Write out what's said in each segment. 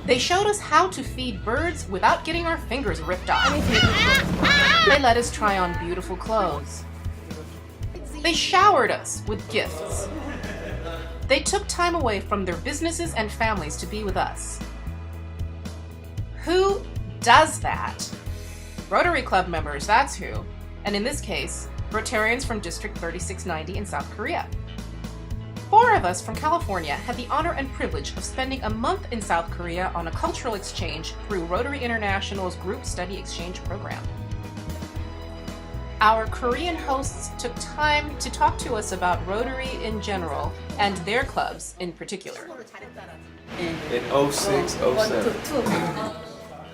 They showed us how to feed birds without getting our fingers ripped off. They let us try on beautiful clothes. They showered us with gifts. They took time away from their businesses and families to be with us. Who does that? Rotary Club members, that's who. And in this case, Rotarians from District 3690 in South Korea. 4 of us from California had the honor and privilege of spending a month in South Korea on a cultural exchange through Rotary International's Group Study Exchange program. Our Korean hosts took time to talk to us about Rotary in general and their clubs in particular. In 06, 07.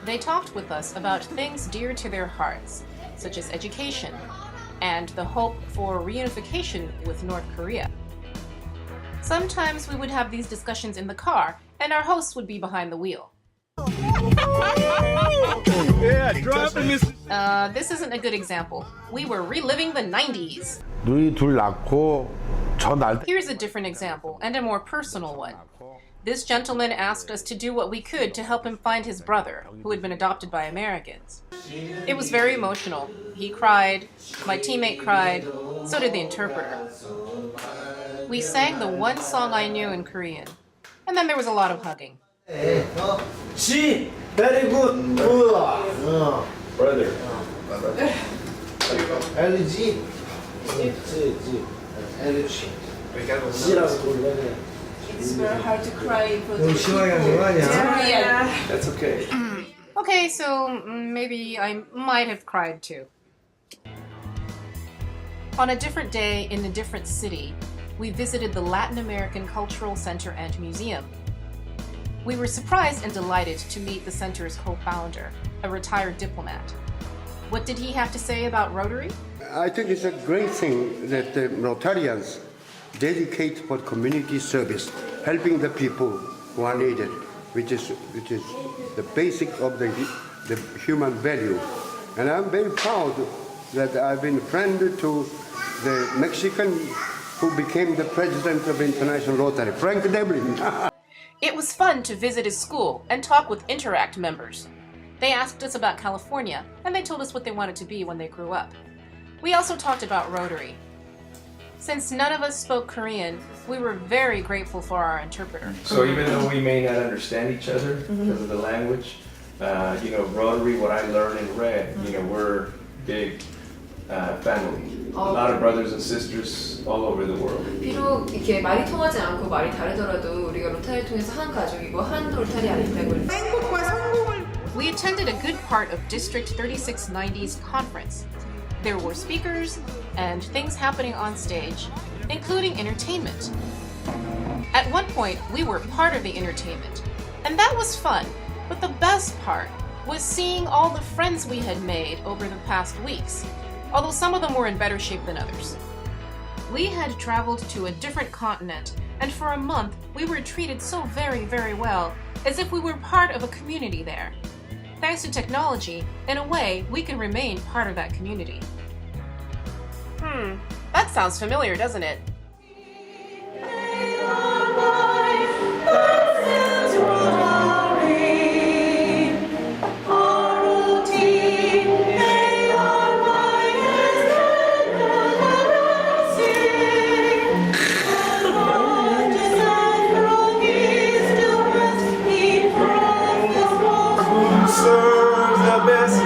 They talked with us about things dear to their hearts, such as education and the hope for reunification with North Korea. Sometimes we would have these discussions in the car, and our hosts would be behind the wheel. This isn't a good example. We were reliving the 90s. 누이 둘 낳고 저 날. Here's a different example, and a more personal one. This gentleman asked us to do what we could to help him find his brother, who had been adopted by Americans. It was very emotional. He cried, my teammate cried, so did the interpreter. We sang the one song I knew in Korean, and then there was a lot of hugging. G, very good. Brother. LG. It's very hard to cry for the That's okay. Okay, so maybe I might have cried too. On a different day in a different city, we visited the Latin American Cultural Center and Museum. We were surprised and delighted to meet the center's co-founder, a retired diplomat. What did he have to say about Rotary? I think it's a great thing that the Rotarians dedicate for community service, helping the people who are needed, which is the basic of the human value. And I'm very proud that I've been friend to the Mexican who became the president of International Rotary, Frank Devlin. It was fun to visit his school and talk with Interact members. They asked us about California, and they told us what they wanted to be when they grew up. We also talked about Rotary. Since none of us spoke Korean, we were very grateful for our interpreter. So even though we may not understand each other because of the language, Rotary, what I learned and read, we're big family. A lot of brothers and sisters all over the world. 비록 이렇게 말이 통하지 않고 말이 다르더라도 우리가 로타리를 통해서 한 가족이고 한 로타리 아닌 때문에 We attended a good part of District 3690's conference. There were speakers and things happening on stage, including entertainment. At one point, we were part of the entertainment, and that was fun. But the best part was seeing all the friends we had made over the past weeks, although some of them were in better shape than others. We had traveled to a different continent, and for a month, we were treated so very, very well, as if we were part of a community there. Thanks to technology, in a way, we can remain part of that community. That sounds familiar, doesn't it? Serves the best.